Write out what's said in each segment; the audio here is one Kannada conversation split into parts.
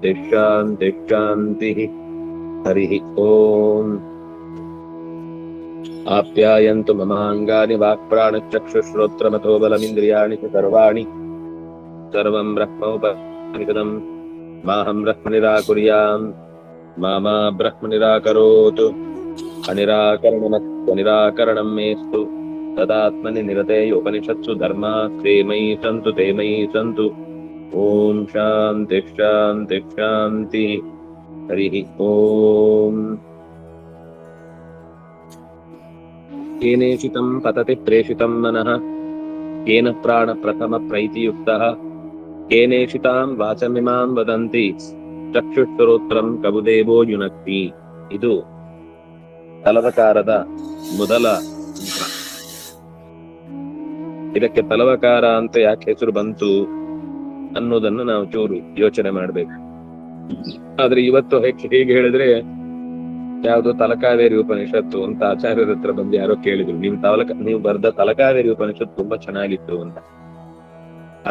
ಶಾಂತಿ ಶಾಂತಿ ಶಾಂತಿ. ಹರಿ ಓಂ. ಆಪ್ಯಾಯಂತು ಮಮಾಂಗಾನಿ ವಾಕ್ಪ್ರಾಣಚಕ್ಷುಶ್ರೋತ್ರಮಥೋ ಬಲಮಿಂದ್ರಿಯಾಣಿ ಚ ಸರ್ವಾಣಿ. ಸರ್ವಂ ಬ್ರಹ್ಮೋಪನಿಷದಂ ಮಾಹಂ ಬ್ರಹ್ಮ ನಿರಾಕುರ್ಯಾಂ ಮಾ ಬ್ರಹ್ಮ ನಿರಾಕರೋತು. ಅನಿರಾಕರಣಂ ಮೇಸ್ತು ತದಾತ್ಮನಿ ನಿರತೇಯ ಉಪನಿಷತ್ಸು ಧರ್ಮಾಃ ತೇ ಮಯಿ ಸಂತು. ಓಂ ಶಾಂತಿ ಶಾಂತಿ ಶಾಂತಿ. ಹರಿ ಓಂ. ಕೇನೇಷಿತಂ ಪತತಿ ಪ್ರೇಷಿತಂ ಮನಃ ಕೇನ ಪ್ರಾಣ ಪ್ರಥಮ ಪ್ರೈತಿಯುಕ್ತಃ ಕೇನೇಷಿತಾಂ ವಾಚಮಿಮಾಂ ವದಂತಿ ಚಕ್ಷುಶ್ರೋತ್ರಂ ಕಬುದೇವೋ ಯುನಕ್ತಿ. ಇದು ತಲವಕಾರದ ಮೊದಲ ಮಂತ್ರ. ಇದಕ್ಕೆ ತಲವಕಾರ ಅಂತ ಯಾಕೆ ಹೆಸರು ಬಂತು ಅನ್ನೋದನ್ನು ನಾವು ಚೂರು ಯೋಚನೆ ಮಾಡ್ಬೇಕು. ಆದ್ರೆ ಇವತ್ತು ಹೇಗೆ ಹೇಳಿದ್ರೆ ಯಾವ್ದು ತಲಕಾವೇರಿ ಉಪನಿಷತ್ತು ಅಂತ ಆಚಾರ್ಯರ ಹತ್ರ ಬಂದು ಯಾರೋ ಕೇಳಿದ್ರು, ನೀವು ಬರೆದ ತಲಕಾವೇರಿ ಉಪನಿಷತ್ತು ತುಂಬಾ ಚೆನ್ನಾಗಿತ್ತು ಅಂತ.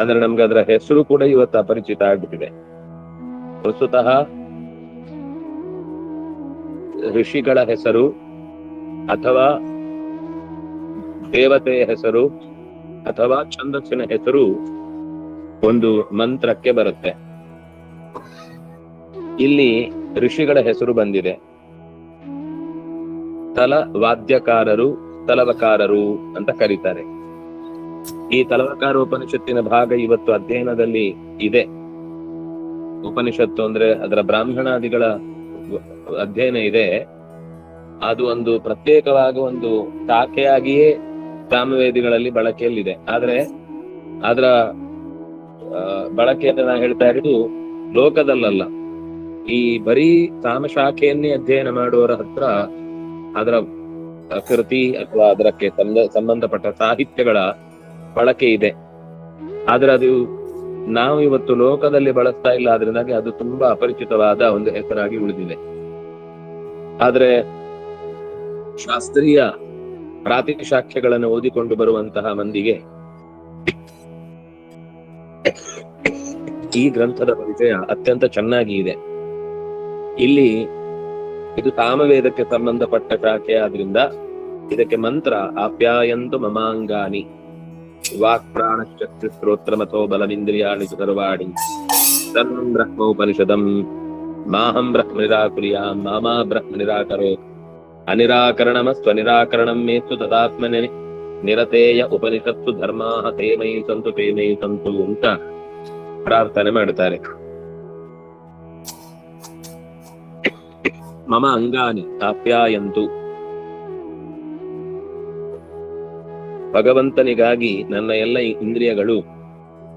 ಅಂದ್ರೆ ನಮ್ಗೆ ಅದರ ಹೆಸರು ಕೂಡ ಇವತ್ತು ಅಪರಿಚಿತ ಆಗ್ಬಿಟ್ಟಿದೆ. ಪ್ರಸ್ತುತಃ ಋಷಿಗಳ ಹೆಸರು ಅಥವಾ ದೇವತೆಯ ಹೆಸರು ಅಥವಾ ಛಂದಸ್ಸಿನ ಹೆಸರು ಒಂದು ಮಂತ್ರಕ್ಕೆ ಬರುತ್ತೆ. ಇಲ್ಲಿ ಋಷಿಗಳ ಹೆಸರು ಬಂದಿದೆ. ವಾದ್ಯಕಾರರು ತಲವಕಾರರು ಅಂತ ಕರೀತಾರೆ. ಈ ತಲವಕಾರ ಉಪನಿಷತ್ತಿನ ಭಾಗ ಇವತ್ತು ಅಧ್ಯಯನದಲ್ಲಿ ಇದೆ. ಉಪನಿಷತ್ತು ಅಂದ್ರೆ ಅದರ ಬ್ರಾಹ್ಮಣಾದಿಗಳ ಅಧ್ಯಯನ ಇದೆ. ಅದು ಒಂದು ಪ್ರತ್ಯೇಕವಾಗಿ ಒಂದು ಶಾಖೆಯಾಗಿಯೇ ಸಾಮವೇದಿಗಳಲ್ಲಿ ಬಳಕೆಯಲ್ಲಿದೆ. ಆದ್ರೆ ಅದರ ಬಳಕೆಯನ್ನು ನಾನು ಹೇಳ್ತಾ ಇರೋದು ಲೋಕದಲ್ಲ. ಈ ಬರೀ ಸಾಮಶಾಖೆಯನ್ನೇ ಅಧ್ಯಯನ ಮಾಡುವವರ ಹತ್ರ ಅದರ ಕೃತಿ ಅಥವಾ ಅದಕ್ಕೆ ಸಂಬಂಧಪಟ್ಟ ಸಾಹಿತ್ಯಗಳ ಬಳಕೆ ಇದೆ. ಆದ್ರೆ ಅದು ನಾವು ಇವತ್ತು ಲೋಕದಲ್ಲಿ ಬಳಸ್ತಾ ಇಲ್ಲ. ಆದ್ರಿಂದಾಗಿ ಅದು ತುಂಬಾ ಅಪರಿಚಿತವಾದ ಒಂದು ಹೆಸರಾಗಿ ಉಳಿದಿದೆ. ಆದ್ರೆ ಶಾಸ್ತ್ರೀಯ ಪ್ರಾತಿಶಾಖ್ಯಗಳನ್ನು ಓದಿಕೊಂಡು ಬರುವಂತಹ ಮಂದಿಗೆ ಈ ಗ್ರಂಥದ ಪರಿಚಯ ಅತ್ಯಂತ ಚೆನ್ನಾಗಿ ಇದೆ. ಇಲ್ಲಿ ಇದು ಸಾಮವೇದಕ್ಕೆ ಸಂಬಂಧಪಟ್ಟ ಶಾಖೆ ಆದ್ರಿಂದ ಇದಕ್ಕೆ ಮಂತ್ರ ಆಪ್ಯಾಯಂತು ಮಮಾಂಗಾನಿ ವಾಕ್ಪ್ರಾಣಚಕ್ಷುಶ್ರೋತ್ರಮಥೋ ಬಲಮಿಂದ್ರಿಯಾಣಿ ಚ ಸರ್ವಾಣಿ ಸರ್ವಂ ಬ್ರಹ್ಮೋಪನಿಷದಂ ಮಾಹಂ ಬ್ರಹ್ಮ ನಿರಾಕುರ್ಯಾಂ ಮಾ ಬ್ರಹ್ಮ ನಿರಾಕರೋತ್ ಅನಿರಾಕರಣಮಸ್ತ್ವನಿರಾಕರಣಂ ಮೇಸ್ತು ತದಾತ್ಮನಿ ನಿರತೇಯ ಉಪನಿಷತ್ಸು ಧರ್ಮಾಃ ತೇ ಮಯಿ ಸಂತು ಅಂತ ಪ್ರಾರ್ಥನೆ ಮಾಡ್ತಾರೆ. ಮಮ ಅಂಗಾನಿ ಆಪ್ಯಾಯಂತು. ಭಗವಂತನಿಗಾಗಿ ನನ್ನ ಎಲ್ಲ ಇಂದ್ರಿಯಗಳು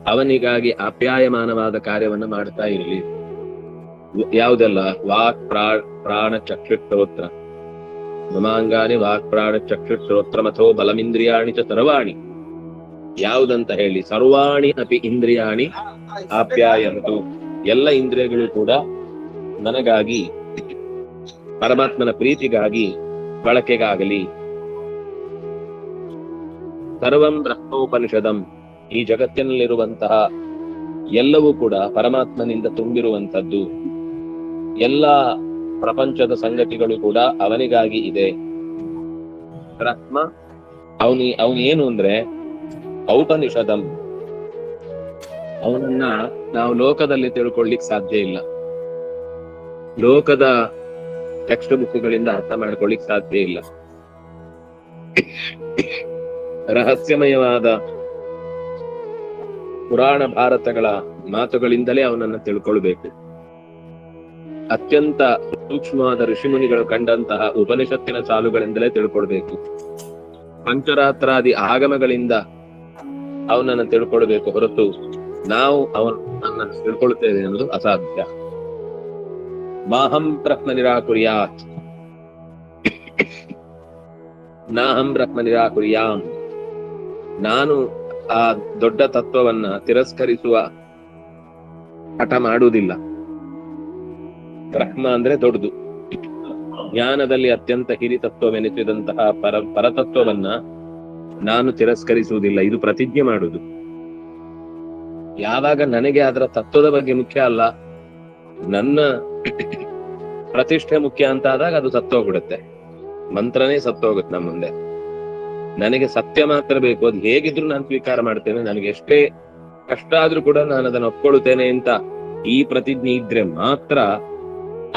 ಅವನಿಗಾಗಿ ಆಪ್ಯಾಯಮಾನವಾದ ಕಾರ್ಯವನ್ನು ಮಾಡ್ತಾ ಇರಲಿ. ಯಾವುದೆಲ್ಲ? ವಾಕ್ ಪ್ರಾಣ ಚಕ್ಷುಶ್ರೋತ್ರ. ಮಮಾಂಗಾನಿ ವಾಕ್ ಪ್ರಾಣ ಚಕ್ಷುಶ್ರೋತ್ರಮಥೋ ಬಲಮಿಂದ್ರಿಯಾಣಿ ಚ ಸರ್ವಾಣಿ. ಯಾವುದಂತ ಹೇಳಿ? ಸರ್ವಾಣಿ ಅಪಿ ಇಂದ್ರಿಯಾಣಿ ಆಪ್ಯಾಯಂತು. ಎಲ್ಲ ಇಂದ್ರಿಯಗಳು ಕೂಡ ನನಗಾಗಿ, ಪರಮಾತ್ಮನ ಪ್ರೀತಿಗಾಗಿ ಬಳಕೆಗಾಗಲಿ. ಸರ್ವಂ ಬ್ರಹ್ಮೋಪನಿಷದಂ. ಈ ಜಗತ್ತಿನಲ್ಲಿರುವಂತಹ ಎಲ್ಲವೂ ಕೂಡ ಪರಮಾತ್ಮನಿಂದ ತುಂಬಿರುವಂತದ್ದು. ಎಲ್ಲ ಪ್ರಪಂಚದ ಸಂಗತಿಗಳು ಕೂಡ ಅವನಿಗಾಗಿ ಇದೆ. ಬ್ರಹ್ಮ ಅವನೇನು ಅಂದ್ರೆ ಔಪನಿಷದಂ. ಅವನನ್ನ ನಾವು ಲೋಕದಲ್ಲಿ ತಿಳ್ಕೊಳ್ಳಿಕ್ ಸಾಧ್ಯ ಇಲ್ಲ. ಲೋಕದ ಟೆಕ್ಸ್ಟ್ ಬುಕ್ಗಳಿಂದ ಅರ್ಥ ಮಾಡ್ಕೊಳ್ಳಿಕ್ ಸಾಧ್ಯ ಇಲ್ಲ. ರಹಸ್ಯಮಯವಾದ ಪುರಾಣ ಭಾರತಗಳ ಮಾತುಗಳಿಂದಲೇ ಅವನನ್ನ ತಿಳ್ಕೊಳ್ಬೇಕು. ಅತ್ಯಂತ ಸೂಕ್ಷ್ಮವಾದ ಋಷಿಮುನಿಗಳು ಕಂಡಂತಹ ಉಪನಿಷತ್ತಿನ ಸಾಲುಗಳಿಂದಲೇ ತಿಳ್ಕೊಳ್ಬೇಕು. ಪಂಚರಾತ್ರಾದಿ ಆಗಮಗಳಿಂದ ಅವನನ್ನ ತಿಳ್ಕೊಳ್ಬೇಕು. ಹೊರತು ನಾವು ಅವನನ್ನ ತಿಳ್ಕೊಳ್ತೇವೆ ಅನ್ನೋದು ಅಸಾಧ್ಯ. ಮಾಹಂ ಬ್ರಹ್ಮ ನಿರಾಕುರ್ಯಾತ್ ನಾಹಂ ಬ್ರಹ್ಮ ನಿರಾಕುರ್ಯಾಂ. ನಾನು ಆ ದೊಡ್ಡ ತತ್ವವನ್ನ ತಿರಸ್ಕರಿಸುವ ಹಠ ಮಾಡುವುದಿಲ್ಲ. ಬ್ರಹ್ಮ ಅಂದ್ರೆ ದೊಡ್ಡದು. ಜ್ಞಾನದಲ್ಲಿ ಅತ್ಯಂತ ಹಿರಿತತ್ವವೆನಿಸಿದಂತಹ ಪರತತ್ವವನ್ನ ನಾನು ತಿರಸ್ಕರಿಸುವುದಿಲ್ಲ. ಇದು ಪ್ರತಿಜ್ಞೆ ಮಾಡುವುದು. ಯಾವಾಗ ನನಗೆ ಅದರ ತತ್ವದ ಬಗ್ಗೆ ಮುಖ್ಯ ಅಲ್ಲ, ನನ್ನ ಪ್ರತಿಷ್ಠೆ ಮುಖ್ಯ ಅಂತ ಆದಾಗ ಅದು ಸತ್ತೋಗ್ಬಿಡುತ್ತೆ, ಮಂತ್ರನೇ ಸತ್ತೋಗುತ್ತೆ ನಮ್ಮ ಮುಂದೆ. ನನಗೆ ಸತ್ಯ ಮಾತ್ರ ಬೇಕು, ಅದು ಹೇಗಿದ್ರು ನಾನು ಸ್ವೀಕಾರ ಮಾಡ್ತೇನೆ, ನನಗೆ ಎಷ್ಟೇ ಕಷ್ಟ ಆದ್ರೂ ಕೂಡ ನಾನು ಅದನ್ನು ಒಪ್ಕೊಳ್ಳುತ್ತೇನೆ ಅಂತ ಈ ಪ್ರತಿಜ್ಞೆ ಇದ್ರೆ ಮಾತ್ರ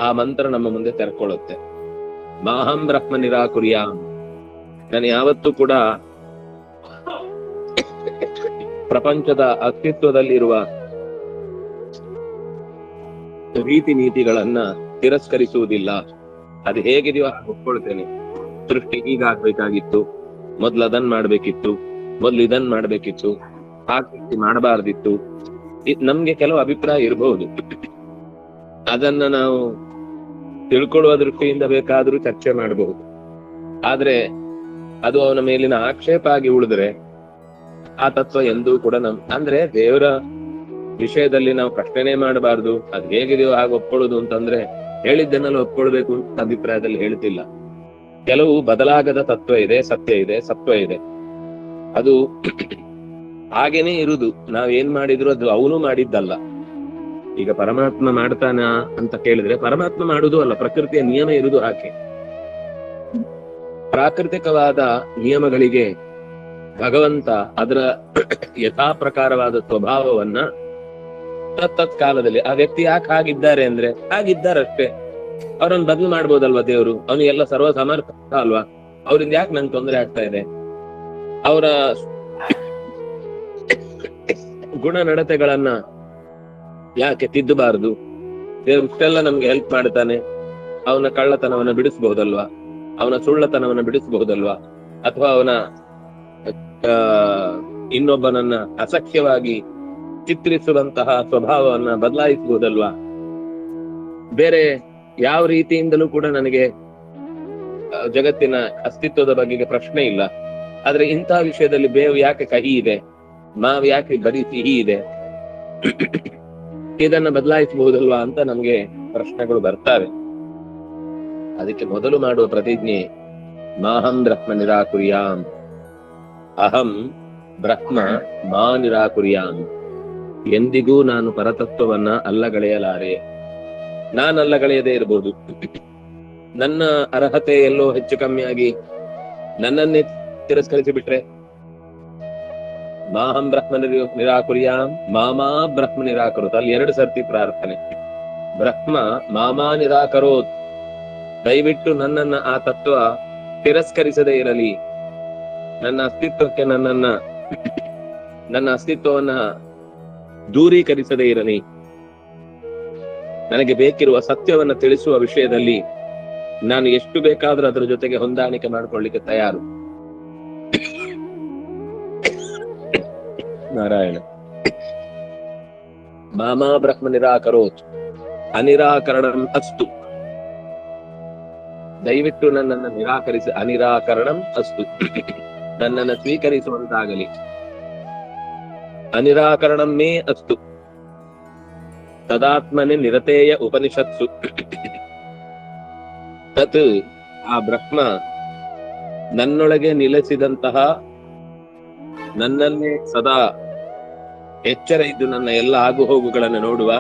ಆ ಮಂತ್ರ ನಮ್ಮ ಮುಂದೆ ತೆರ್ಕೊಳ್ಳುತ್ತೆ. ಮಾಹಂ ಬ್ರಹ್ಮ ನಿರಾಕುರ್ಯಾಂ, ನಾನು ಯಾವತ್ತೂ ಕೂಡ ಪ್ರಪಂಚದ ಅಸ್ತಿತ್ವದಲ್ಲಿರುವ ರೀತಿ ನೀತಿಗಳನ್ನ ತಿರಸ್ಕರಿಸುವುದಿಲ್ಲ. ಅದು ಹೇಗಿದೆಯೋ ಒಪ್ಕೊಳ್ತೇನೆ. ಸೃಷ್ಟಿ ಹೀಗಾಗ್ಬೇಕಾಗಿತ್ತು, ಮೊದ್ಲು ಅದನ್ ಮಾಡ್ಬೇಕಿತ್ತು, ಮೊದ್ಲು ಇದನ್ ಮಾಡ್ಬೇಕಿತ್ತು, ಹಾಕಿ ಮಾಡಬಾರ್ದಿತ್ತು. ನಮ್ಗೆ ಕೆಲವು ಅಭಿಪ್ರಾಯ ಇರಬಹುದು, ಅದನ್ನ ನಾವು ತಿಳ್ಕೊಳ್ಳುವ ದೃಷ್ಟಿಯಿಂದ ಬೇಕಾದ್ರೂ ಚರ್ಚೆ ಮಾಡಬಹುದು. ಆದ್ರೆ ಅದು ಅವನ ಮೇಲಿನ ಆಕ್ಷೇಪ ಆಗಿ ಉಳಿದ್ರೆ ಆ ತತ್ವ ಎಂದೂ ಕೂಡ ಅಂದ್ರೆ ದೇವರ ವಿಷಯದಲ್ಲಿ ನಾವು ಪ್ರಶ್ನೆ ಮಾಡಬಾರ್ದು, ಅದು ಹೇಗಿದೆಯೋ ಹಾಗೆ ಒಪ್ಕೊಳ್ಳೋದು ಅಂತಂದ್ರೆ ಹೇಳಿದ್ದನ್ನೆಲ್ಲ ಒಪ್ಕೊಳ್ಬೇಕು ಅಂತ ಅಭಿಪ್ರಾಯದಲ್ಲಿ ಹೇಳ್ತಿಲ್ಲ. ಕೆಲವು ಬದಲಾಗದ ತತ್ವ ಇದೆ, ಸತ್ಯ ಇದೆ, ಸತ್ವ ಇದೆ, ಅದು ಹಾಗೇನೆ ಇರುದು. ನಾವ್ ಏನ್ ಮಾಡಿದ್ರು ಅದು ಅವನು ಮಾಡಿದ್ದಲ್ಲ. ಈಗ ಪರಮಾತ್ಮ ಮಾಡ್ತಾನ ಅಂತ ಕೇಳಿದ್ರೆ ಪರಮಾತ್ಮ ಮಾಡುದು ಅಲ್ಲ, ಪ್ರಕೃತಿಯ ನಿಯಮ ಇರುವುದು ಹಾಗೆ. ಪ್ರಾಕೃತಿಕವಾದ ನಿಯಮಗಳಿಗೆ ಭಗವಂತ ಅದರ ಯಥಾ ಪ್ರಕಾರವಾದ ಸ್ವಭಾವವನ್ನ ತತ್ ಕಾಲದಲ್ಲಿ ಆ ವ್ಯಕ್ತಿ ಯಾಕೆ ಹಾಗಿದ್ದಾರೆ ಅಂದ್ರೆ ಹಾಗಿದ್ದಾರಷ್ಟೇ. ಅವ್ರನ್ನ ಬದಲು ಮಾಡ್ಬೋದಲ್ವಾ ದೇವರು? ಅವನು ಎಲ್ಲ ಸರ್ವ ಸಮರ್ಥ ಅಲ್ವಾ? ಅವ್ರಿಂದ ಯಾಕೆ ನಂಗೆ ತೊಂದರೆ ಆಗ್ತಾ ಇದೆ? ಅವರ ಗುಣ ನಡತೆಗಳನ್ನ ಯಾಕೆ ತಿದ್ದಬಾರದು? ದೇವ್ರು ಇಷ್ಟೆಲ್ಲ ನಮ್ಗೆ ಹೆಲ್ಪ್ ಮಾಡ್ತಾನೆ, ಅವನ ಕಳ್ಳತನವನ್ನ ಬಿಡಿಸಬಹುದಲ್ವಾ? ಅವನ ಸುಳ್ಳತನವನ್ನ ಬಿಡಿಸಬಹುದಲ್ವಾ? ಅಥವಾ ಅವನ ಇನ್ನೊಬ್ಬನನ್ನ ಅಸಖ್ಯವಾಗಿ ಚಿತ್ರಿಸುವಂತಹ ಸ್ವಭಾವವನ್ನ ಬದಲಾಯಿಸಬಹುದಲ್ವಾ? ಬೇರೆ ಯಾವ ರೀತಿಯಿಂದಲೂ ಕೂಡ ನನಗೆ ಜಗತ್ತಿನ ಅಸ್ತಿತ್ವದ ಬಗ್ಗೆ ಪ್ರಶ್ನೆ ಇಲ್ಲ. ಆದ್ರೆ ಇಂತಹ ವಿಷಯದಲ್ಲಿ ಬೇವು ಯಾಕೆ ಕಹಿ ಇದೆ, ಮಾವು ಯಾಕೆ ಬರೀ ಸಿಹಿ ಇದೆ, ಇದನ್ನ ಬದಲಾಯಿಸಬಹುದಲ್ವಾ ಅಂತ ನಮ್ಗೆ ಪ್ರಶ್ನೆಗಳು ಬರ್ತಾವೆ. ಅದಕ್ಕೆ ಮೊದಲು ಮಾಡುವ ಪ್ರತಿಜ್ಞೆ ಮಾಹಂ ಬ್ರಹ್ಮ ನಿರಾಕುರ್ಯಾಂ, ಅಹಂ ಬ್ರಹ್ಮ ಮಾ ನಿರಾಕುರ್ಯಾಂ. ಎಂದಿಗೂ ನಾನು ಪರತತ್ವವನ್ನ ಅಲ್ಲಗಳೆಯಲಾರೆ. ನಾನಲ್ಲಗಳೆಯದೇ ಇರಬಹುದು, ನನ್ನ ಅರ್ಹತೆ ಎಲ್ಲೋ ಹೆಚ್ಚು ಕಮ್ಮಿಯಾಗಿ ನನ್ನನ್ನೇ ತಿರಸ್ಕರಿಸಿ ಬಿಟ್ರೆ, ಮಾಹಂ ಬ್ರಹ್ಮ ನಿರಾಕುರ್ಯಾಂ ಮಾಮಾ ಬ್ರಹ್ಮ ನಿರಾಕರೋತ್, ಅಲ್ಲಿ 2 ಸರ್ತಿ ಪ್ರಾರ್ಥನೆ. ಬ್ರಹ್ಮ ಮಾಮಾ ನಿರಾಕರೋತ್, ದಯವಿಟ್ಟು ನನ್ನನ್ನ ಆ ತತ್ವ ತಿರಸ್ಕರಿಸದೇ ಇರಲಿ, ನನ್ನ ಅಸ್ತಿತ್ವಕ್ಕೆ ನನ್ನ ಅಸ್ತಿತ್ವವನ್ನ ದೂರೀಕರಿಸದೇ ಇರಲಿ. ನನಗೆ ಬೇಕಿರುವ ಸತ್ಯವನ್ನ ತಿಳಿಸುವ ವಿಷಯದಲ್ಲಿ ನಾನು ಎಷ್ಟು ಬೇಕಾದ್ರೂ ಅದರ ಜೊತೆಗೆ ಹೊಂದಾಣಿಕೆ ಮಾಡಿಕೊಳ್ಳಿಕ್ಕೆ ತಯಾರು. ನಾರಾಯಣ. ಮಾಮಾ ಬ್ರಹ್ಮ ನಿರಾಕರೋತ್ ಅನಿರಾಕರಣಂ ಅಸ್ತು, ದಯವಿಟ್ಟು ನನ್ನನ್ನು ನಿರಾಕರಿಸಿ, ಅನಿರಾಕರಣಂ ಅಸ್ತು, ನನ್ನನ್ನು ಸ್ವೀಕರಿಸುವಂತಾಗಲಿ. ಅನಿರಾಕರಣಂ ಮೇ ಅಸ್ತು ತದಾತ್ಮನೆ ನಿರತೇಯ ಉಪನಿಷತ್ಸು. ತತ್, ಆ ಬ್ರಹ್ಮ ನನ್ನೊಳಗೆ ನಿಲ್ಲಿಸಿದಂತಹ, ನನ್ನನ್ನೇ ಸದಾ ಎಚ್ಚರ ಇದ್ದು ನನ್ನ ಎಲ್ಲ ಆಗುಹೋಗುಗಳನ್ನು ನೋಡುವ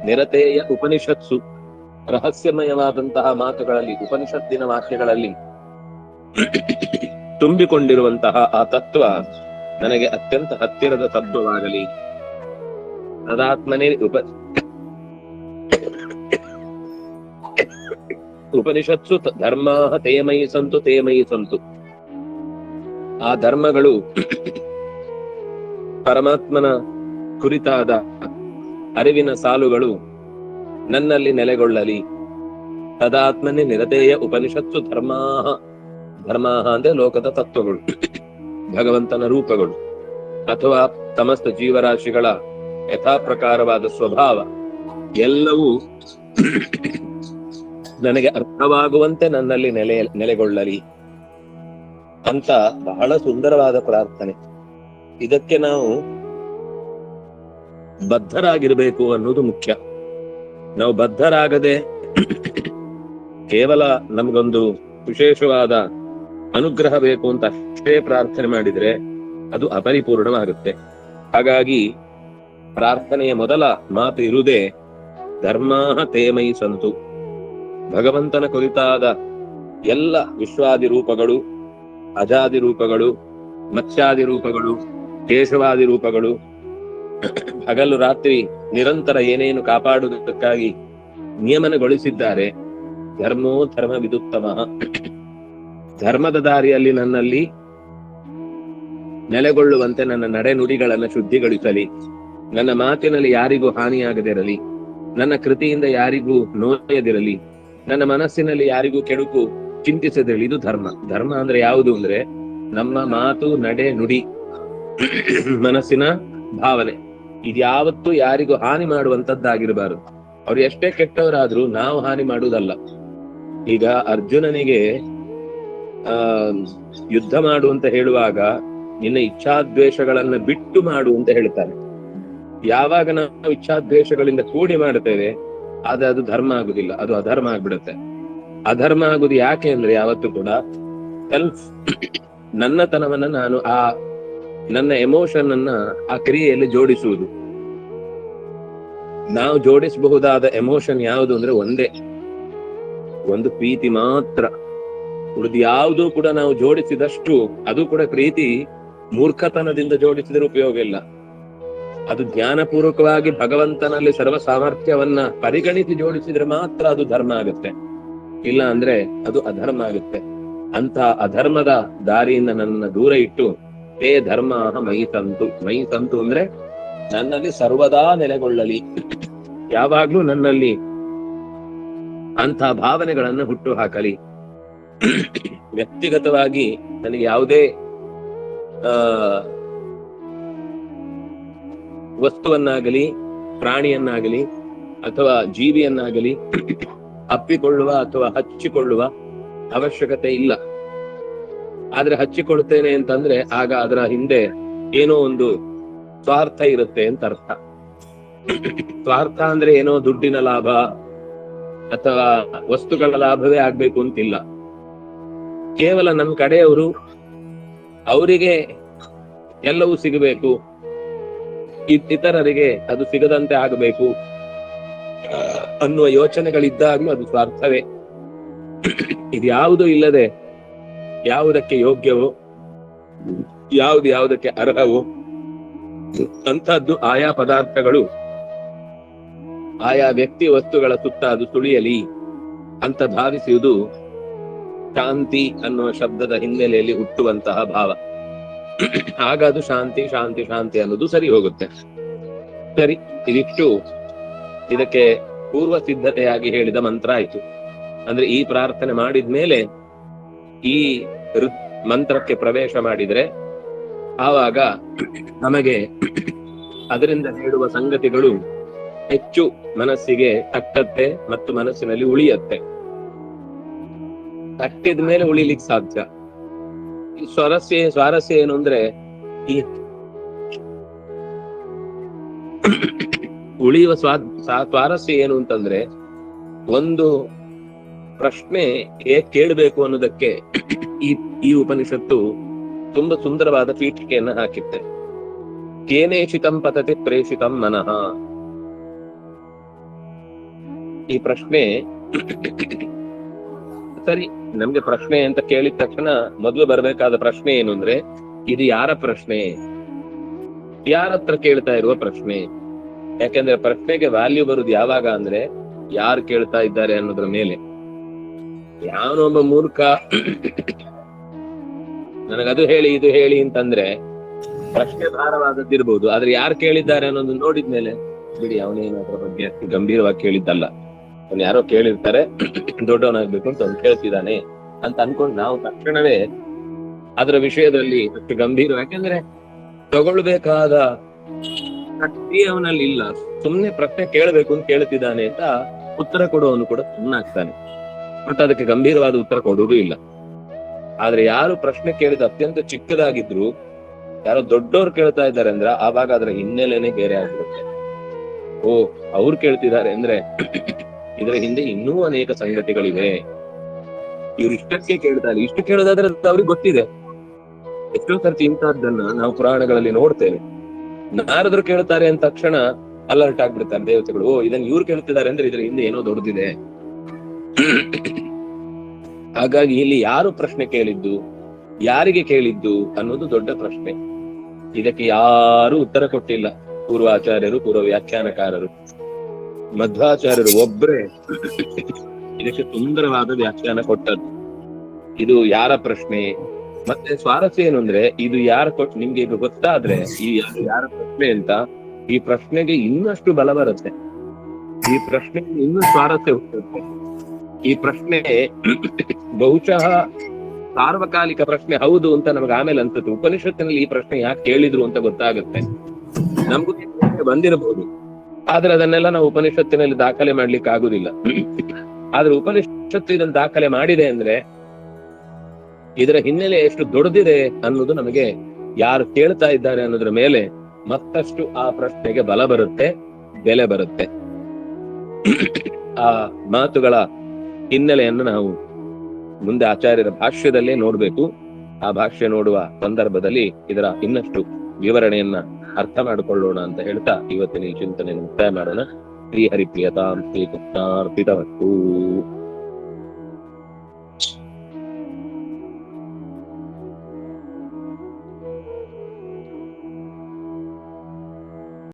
ನಿರತೇಯ ಉಪನಿಷತ್ಸು, ರಹಸ್ಯಮಯವಾದಂತಹ ಮಾತುಗಳಲ್ಲಿ, ಉಪನಿಷತ್ತಿನ ವಾಕ್ಯಗಳಲ್ಲಿ ತುಂಬಿಕೊಂಡಿರುವಂತಹ ಆ ತತ್ವ ನನಗೆ ಅತ್ಯಂತ ಹತ್ತಿರದ ತತ್ವವಾಗಲಿ. ತದಾತ್ಮನೇ ಉಪನಿಷತ್ಸು ಧರ್ಮ ತೇಮಯಿ ಸಂತು ತೇಮಯಿ ಸಂತು. ಆ ಧರ್ಮಗಳು ಪರಮಾತ್ಮನ ಕುರಿತಾದ ಅರಿವಿನ ಸಾಲುಗಳು ನನ್ನಲ್ಲಿ ನೆಲೆಗೊಳ್ಳಲಿ. ತದಾತ್ಮನೇ ನಿರತೇಯ ಉಪನಿಷತ್ಸು ಧರ್ಮಾಹ, ಧರ್ಮಾಹ ಅಂದ್ರೆ ಲೋಕದ ತತ್ವಗಳು, ಭಗವಂತನ ರೂಪಗಳು, ಅಥವಾ ಸಮಸ್ತ ಜೀವರಾಶಿಗಳ ಯಥಾ ಪ್ರಕಾರವಾದ ಸ್ವಭಾವ ಎಲ್ಲವೂ ನನಗೆ ಅರ್ಥವಾಗುವಂತೆ ನನ್ನಲ್ಲಿ ನೆಲೆಗೊಳ್ಳಲಿ ಅಂತ ಬಹಳ ಸುಂದರವಾದ ಪ್ರಾರ್ಥನೆ. ಇದಕ್ಕೆ ನಾವು ಬದ್ಧರಾಗಿರ್ಬೇಕು ಅನ್ನೋದು ಮುಖ್ಯ. ನಾವು ಬದ್ಧರಾಗದೆ ಕೇವಲ ನಮಗೊಂದು ವಿಶೇಷವಾದ ಅನುಗ್ರಹ ಬೇಕು ಅಂತ ಅಷ್ಟೇ ಪ್ರಾರ್ಥನೆ ಮಾಡಿದ್ರೆ ಅದು ಅಪರಿಪೂರ್ಣವಾಗುತ್ತೆ. ಹಾಗಾಗಿ ಪ್ರಾರ್ಥನೆಯ ಮೊದಲ ಮಾತು ಇರುವುದೇ ಧರ್ಮಾಹ ತೇಮೈ ಸಂತು. ಭಗವಂತನ ಕುರಿತಾದ ಎಲ್ಲ ವಿಶ್ವಾದಿ ರೂಪಗಳು, ಅಜಾದಿ ರೂಪಗಳು, ಮತ್ಸ್ಯಾದಿ ರೂಪಗಳು, ಕೇಶವಾದಿ ರೂಪಗಳು, ಹಗಲು ರಾತ್ರಿ ನಿರಂತರ ಏನೇನು ಕಾಪಾಡುವುದಕ್ಕಾಗಿ ನಿಯಮನಗೊಳಿಸಿದ್ದಾರೆ. ಧರ್ಮೋ ಧರ್ಮ ವಿದುತ್ತಮ. ಧರ್ಮದ ದಾರಿಯಲ್ಲಿ ನನ್ನಲ್ಲಿ ನೆಲೆಗೊಳ್ಳುವಂತೆ ನನ್ನ ನಡೆ ನುಡಿಗಳನ್ನು ಶುದ್ಧಿಗೊಳಿಸಲಿ. ನನ್ನ ಮಾತಿನಲ್ಲಿ ಯಾರಿಗೂ ಹಾನಿಯಾಗದಿರಲಿ. ನನ್ನ ಕೃತಿಯಿಂದ ಯಾರಿಗೂ ನೋಯದಿರಲಿ. ನನ್ನ ಮನಸ್ಸಿನಲ್ಲಿ ಯಾರಿಗೂ ಕೆಡುಕು ಚಿಂತಿಸದಿರಲಿ. ಇದು ಧರ್ಮ. ಧರ್ಮ ಅಂದ್ರೆ ಯಾವುದು ಅಂದ್ರೆ ನಮ್ಮ ಮಾತು, ನಡೆ, ನುಡಿ, ಮನಸ್ಸಿನ ಭಾವನೆ ಇದ್ಯಾವತ್ತೂ ಯಾರಿಗೂ ಹಾನಿ ಮಾಡುವಂತದ್ದಾಗಿರಬಾರದು. ಅವ್ರು ಎಷ್ಟೇ ಕೆಟ್ಟವರಾದ್ರೂ ನಾವು ಹಾನಿ ಮಾಡುವುದಲ್ಲ. ಈಗ ಅರ್ಜುನನಿಗೆ ಯುದ್ಧ ಮಾಡು ಅಂತ ಹೇಳುವಾಗ ನಿನ್ನ ಇಚ್ಛಾದ್ವೇಷಗಳನ್ನ ಬಿಟ್ಟು ಮಾಡು ಅಂತ ಹೇಳ್ತಾನೆ. ಯಾವಾಗ ನಾವು ಇಚ್ಛಾದ್ವೇಷಗಳಿಂದ ಕೂಡಿ ಮಾಡುತ್ತೇವೆ ಅದು ಧರ್ಮ ಆಗುದಿಲ್ಲ, ಅದು ಅಧರ್ಮ ಆಗ್ಬಿಡುತ್ತೆ. ಅಧರ್ಮ ಆಗುದು ಯಾಕೆ ಅಂದ್ರೆ ಯಾವತ್ತೂ ಕೂಡ ಸೆಲ್ಫ್, ನನ್ನತನವನ್ನ ನಾನು ನನ್ನ ಎಮೋಷನ್ ಅನ್ನ ಆ ಕ್ರಿಯೆಯಲ್ಲಿ ಜೋಡಿಸುವುದು. ನಾವು ಜೋಡಿಸಬಹುದಾದ ಎಮೋಷನ್ ಯಾವುದು ಅಂದ್ರೆ ಒಂದೇ, ಒಂದು ಪ್ರೀತಿ ಮಾತ್ರ. ಉಳಿದು ಯಾವುದೂ ಕೂಡ ನಾವು ಜೋಡಿಸಿದಷ್ಟು, ಅದು ಕೂಡ ಪ್ರೀತಿ ಮೂರ್ಖತನದಿಂದ ಜೋಡಿಸಿದ್ರೆ ಉಪಯೋಗ ಇಲ್ಲ. ಅದು ಜ್ಞಾನಪೂರ್ವಕವಾಗಿ ಭಗವಂತನಲ್ಲಿ ಸರ್ವ ಸಾಮರ್ಥ್ಯವನ್ನ ಪರಿಗಣಿಸಿ ಜೋಡಿಸಿದ್ರೆ ಮಾತ್ರ ಅದು ಧರ್ಮ ಆಗುತ್ತೆ. ಇಲ್ಲ ಅಂದ್ರೆ ಅದು ಅಧರ್ಮ ಆಗುತ್ತೆ. ಅಂತ ಅಧರ್ಮದ ದಾರಿಯಿಂದ ನನ್ನ ದೂರ ಇಟ್ಟು ತೇ ಧರ್ಮ ಮೈ ಸಂತು. ಮೈ ಸಂತು ಅಂದ್ರೆ ನನ್ನಲ್ಲಿ ಸರ್ವದಾ ನೆಲೆಗೊಳ್ಳಲಿ. ಯಾವಾಗ್ಲೂ ನನ್ನಲ್ಲಿ ಅಂತ ಭಾವನೆಗಳನ್ನು ಹುಟ್ಟು ಹಾಕಲಿ. ವ್ಯಕ್ತಿಗತವಾಗಿ ನನಗೆ ಯಾವುದೇ ವಸ್ತುವನ್ನಾಗಲಿ, ಪ್ರಾಣಿಯನ್ನಾಗಲಿ ಅಥವಾ ಜೀವಿಯನ್ನಾಗಲಿ ಅಪ್ಪಿಕೊಳ್ಳುವ ಅಥವಾ ಹಚ್ಚಿಕೊಳ್ಳುವ ಅವಶ್ಯಕತೆ ಇಲ್ಲ. ಆದ್ರೆ ಹಚ್ಚಿಕೊಳ್ತೇನೆ ಅಂತಂದ್ರೆ ಆಗ ಅದರ ಹಿಂದೆ ಏನೋ ಒಂದು ಸ್ವಾರ್ಥ ಇರುತ್ತೆ ಅಂತ ಅರ್ಥ. ಸ್ವಾರ್ಥ ಅಂದ್ರೆ ಏನೋ ದುಡ್ಡಿನ ಲಾಭ ಅಥವಾ ವಸ್ತುಗಳ ಲಾಭವೇ ಆಗ್ಬೇಕು ಅಂತಿಲ್ಲ. ಕೇವಲ ನಮ್ಮ ಕಡೆಯವರು, ಅವರಿಗೆ ಎಲ್ಲವೂ ಸಿಗಬೇಕು, ಇತರರಿಗೆ ಅದು ಸಿಗದಂತೆ ಆಗಬೇಕು ಅನ್ನುವ ಯೋಚನೆಗಳಿದ್ದಾಗ್ಲೂ ಅದು ಸ್ವಾರ್ಥವೇ. ಇದ್ಯಾವುದೂ ಇಲ್ಲದೆ ಯಾವುದಕ್ಕೆ ಯೋಗ್ಯವೋ, ಯಾವುದಕ್ಕೆ ಅರ್ಹವೋ ಅಂತದ್ದು ಆಯಾ ಪದಾರ್ಥಗಳು ಆಯಾ ವ್ಯಕ್ತಿ ವಸ್ತುಗಳ ಸುತ್ತ ಅದು ಸುಳಿಯಲಿ ಅಂತ ಭಾವಿಸುವುದು ಶಾಂತಿ ಅನ್ನುವ ಶಬ್ದದ ಹಿನ್ನೆಲೆಯಲ್ಲಿ ಹುಟ್ಟುವಂತಹ ಭಾವ. ಆಗ ಅದು ಶಾಂತಿ ಶಾಂತಿ ಶಾಂತಿ ಅನ್ನೋದು ಸರಿ ಹೋಗುತ್ತೆ. ಸರಿ, ಇದಿಷ್ಟು ಇದಕ್ಕೆ ಪೂರ್ವ ಸಿದ್ಧತೆಯಾಗಿ ಹೇಳಿದ ಮಂತ್ರ ಆಯ್ತು. ಅಂದ್ರೆ ಈ ಪ್ರಾರ್ಥನೆ ಮಾಡಿದ್ಮೇಲೆ ಈ ಮಂತ್ರಕ್ಕೆ ಪ್ರವೇಶ ಮಾಡಿದ್ರೆ ಆವಾಗ ನಮಗೆ ಅದರಿಂದ ಹೇಳುವ ಸಂಗತಿಗಳು ಹೆಚ್ಚು ಮನಸ್ಸಿಗೆ ತಟ್ಟತ್ತೆ ಮತ್ತು ಮನಸ್ಸಿನಲ್ಲಿ ಉಳಿಯತ್ತೆ. ತಟ್ಟಿದ ಮೇಲೆ ಉಳಿಲಿಕ್ಕೆ ಸಾಧ್ಯ. ಈ ಸ್ವಾರಸ್ಯ ಏನು ಅಂದ್ರೆ ಈ ಉಳಿಯುವ ಸ್ವಾರಸ್ಯ ಏನು ಅಂತಂದ್ರೆ, ಒಂದು ಪ್ರಶ್ನೆ ಹೇಗೆ ಕೇಳಬೇಕು ಅನ್ನೋದಕ್ಕೆ ಈ ಉಪನಿಷತ್ತು ತುಂಬಾ ಸುಂದರವಾದ ಪೀಠಿಕೆಯನ್ನ ಹಾಕಿತ್ತೆ. ಕೇನೇಷಿತಂ ಪತತಿ ಪ್ರೇಷಿತಂ ಮನಃ. ಈ ಪ್ರಶ್ನೆ ಸರಿ, ನಮ್ಗೆ ಪ್ರಶ್ನೆ ಅಂತ ಕೇಳಿದ ತಕ್ಷಣ ಮೊದಲು ಬರ್ಬೇಕಾದ ಪ್ರಶ್ನೆ ಏನು ಅಂದ್ರೆ, ಇದು ಯಾರ ಪ್ರಶ್ನೆ, ಯಾರ ಹತ್ರ ಕೇಳ್ತಾ ಇರುವ ಪ್ರಶ್ನೆ. ಯಾಕೆಂದ್ರೆ ಪ್ರಶ್ನೆಗೆ ವ್ಯಾಲ್ಯೂ ಬರುದು ಯಾವಾಗ ಅಂದ್ರೆ ಯಾರು ಕೇಳ್ತಾ ಇದ್ದಾರೆ ಅನ್ನೋದ್ರ ಮೇಲೆ. ಯಾವನೊಬ್ಬ ಮೂರ್ಖ ನನಗದು ಹೇಳಿ ಇದು ಹೇಳಿ ಅಂತಂದ್ರೆ ಪ್ರಶ್ನೆ ಭಾರವಾದದ್ದಿರ್ಬೋದು, ಆದ್ರೆ ಯಾರು ಕೇಳಿದ್ದಾರೆ ಅನ್ನೋದು ನೋಡಿದ್ಮೇಲೆ ಬಿಡಿ, ಅವನೇನು ಅದ್ರ ಬಗ್ಗೆ ಅಷ್ಟು ಗಂಭೀರವಾಗಿ ಕೇಳಿದ್ದಲ್ಲ, ಅವ್ನು ಯಾರೋ ಕೇಳಿರ್ತಾರೆ, ದೊಡ್ಡವನಾಗ್ಬೇಕು ಅಂತ ಅವ್ನು ಕೇಳ್ತಿದ್ದಾನೆ ಅಂತ ಅನ್ಕೊಂಡು ನಾವು ತಕ್ಷಣವೇ ಅದರ ವಿಷಯದಲ್ಲಿ ಅಷ್ಟು ಗಂಭೀರ, ಯಾಕೆಂದ್ರೆ ತಗೊಳ್ಬೇಕಾದ ಶಕ್ತಿ ಅವನಲ್ಲಿ ಇಲ್ಲ. ಸುಮ್ನೆ ಪ್ರಶ್ನೆ ಕೇಳಬೇಕು ಅಂತ ಕೇಳ್ತಿದ್ದಾನೆ ಅಂತ ಉತ್ತರ ಕೊಡುವವನು ಕೂಡ ಸುಮ್ಮನಾಗ್ತಾನೆ, ಮತ್ತೆ ಅದಕ್ಕೆ ಗಂಭೀರವಾದ ಉತ್ತರ ಕೊಡುವುದು ಇಲ್ಲ. ಆದ್ರೆ ಯಾರು ಪ್ರಶ್ನೆ ಕೇಳಿದ ಅತ್ಯಂತ ಚಿಕ್ಕದಾಗಿದ್ರು, ಯಾರೋ ದೊಡ್ಡವ್ರು ಕೇಳ್ತಾ ಇದ್ದಾರೆ ಅಂದ್ರೆ ಆವಾಗ ಅದರ ಹಿನ್ನೆಲೆನೆ ಬೇರೆ ಆಗಿರುತ್ತೆ. ಓ, ಅವ್ರು ಕೇಳ್ತಿದ್ದಾರೆ ಅಂದ್ರೆ ಇದರ ಹಿಂದೆ ಇನ್ನೂ ಅನೇಕ ಸಂಗತಿಗಳಿವೆ. ಇವ್ರು ಇಷ್ಟಕ್ಕೆ ಕೇಳ್ತಾರೆ, ಇಷ್ಟು ಕೇಳೋದಾದ್ರೆ ಅವ್ರಿಗೆ ಗೊತ್ತಿದೆ. ಎಷ್ಟೋ ಸರ್ತಿ ಇಂತಹದ್ದನ್ನ ನಾವು ಪುರಾಣಗಳಲ್ಲಿ ನೋಡ್ತೇವೆ. ನಾರದ್ರು ಕೇಳ್ತಾರೆ ಅಂದ ತಕ್ಷಣ ಅಲರ್ಟ್ ಆಗ್ಬಿಡ್ತಾರೆ ದೇವತೆಗಳು. ಓ, ಇದನ್ನ ಇವ್ರು ಕೇಳ್ತಿದ್ದಾರೆ ಅಂದ್ರೆ ಇದ್ರ ಹಿಂದೆ ಏನೋ ದೊಡ್ಡದಿದೆ. ಹಾಗಾಗಿ ಇಲ್ಲಿ ಯಾರು ಪ್ರಶ್ನೆ ಕೇಳಿದ್ದು, ಯಾರಿಗೆ ಕೇಳಿದ್ದು ಅನ್ನೋದು ದೊಡ್ಡ ಪ್ರಶ್ನೆ. ಇದಕ್ಕೆ ಯಾರು ಉತ್ತರ ಕೊಟ್ಟಿಲ್ಲ. ಪೂರ್ವಾಚಾರ್ಯರು, ಪೂರ್ವ ವ್ಯಾಖ್ಯಾನಕಾರರು, ಮಧ್ವಾಚಾರ್ಯರು ಒಬ್ಬರೇ ಇದಕ್ಕೆ ಸುಂದರವಾದ ವ್ಯಾಖ್ಯಾನ ಕೊಟ್ಟದ್ದು. ಇದು ಯಾರ ಪ್ರಶ್ನೆ? ಮತ್ತೆ ಸ್ವಾರಸ್ಯ ಏನು ಅಂದ್ರೆ, ಇದು ಯಾರು ಕೊಟ್ಟು ನಿಮ್ಗೆ ಈಗ ಗೊತ್ತಾದ್ರೆ ಈ ಯಾರ ಪ್ರಶ್ನೆ ಅಂತ, ಈ ಪ್ರಶ್ನೆಗೆ ಇನ್ನಷ್ಟು ಬಲ ಬರುತ್ತೆ, ಈ ಪ್ರಶ್ನೆಗೆ ಇನ್ನೂ ಸ್ವಾರಸ್ಯ ಹುಟ್ಟುತ್ತೆ. ಈ ಪ್ರಶ್ನೆ ಬಹುಶಃ ಸಾರ್ವಕಾಲಿಕ ಪ್ರಶ್ನೆ ಹೌದು ಅಂತ ನಮಗೆ ಆಮೇಲೆ ಅನ್ಸುತ್ತೆ. ಉಪನಿಷತ್ತಿನಲ್ಲಿ ಈ ಪ್ರಶ್ನೆ ಯಾಕೆ ಕೇಳಿದ್ರು ಅಂತ ಗೊತ್ತಾಗುತ್ತೆ. ನಮಗೂ ಬಂದಿರಬಹುದು, ಆದ್ರೆ ಅದನ್ನೆಲ್ಲ ನಾವು ಉಪನಿಷತ್ತಿನಲ್ಲಿ ದಾಖಲೆ ಮಾಡ್ಲಿಕ್ಕೆ ಆಗುದಿಲ್ಲ. ಆದ್ರೆ ಉಪನಿಷತ್ತು ಇದನ್ನು ದಾಖಲೆ ಮಾಡಿದೆ ಅಂದ್ರೆ ಇದರ ಹಿನ್ನೆಲೆ ಎಷ್ಟು ದೊಡ್ಡದಿದೆ ಅನ್ನೋದು ನಮಗೆ ಯಾರು ಕೇಳ್ತಾ ಇದ್ದಾರೆ ಅನ್ನೋದ್ರ ಮೇಲೆ ಮತ್ತಷ್ಟು ಆ ಪ್ರಶ್ನೆಗೆ ಬಲ ಬರುತ್ತೆ, ಬೆಲೆ ಬರುತ್ತೆ. ಆ ಮಾತುಗಳ ಹಿನ್ನೆಲೆಯನ್ನು ನಾವು ಮುಂದೆ ಆಚಾರ್ಯರ ಭಾಷ್ಯದಲ್ಲೇ ನೋಡ್ಬೇಕು. ಆ ಭಾಷ್ಯ ನೋಡುವ ಸಂದರ್ಭದಲ್ಲಿ ಇದರ ಇನ್ನಷ್ಟು ವಿವರಣೆಯನ್ನ ಅರ್ಥ ಮಾಡಿಕೊಳ್ಳೋಣ ಅಂತ ಹೇಳ್ತಾ ಇವತ್ತಿನ ಈ ಚಿಂತನೆಯನ್ನು ಮುಕ್ತಾಯ ಮಾಡೋಣ. ಶ್ರೀ ಹರಿಪ್ರಿಯತಾಂ ಶ್ರೀ ಕೃಷ್ಣಾರ್ಪಿತವಸ್ತು.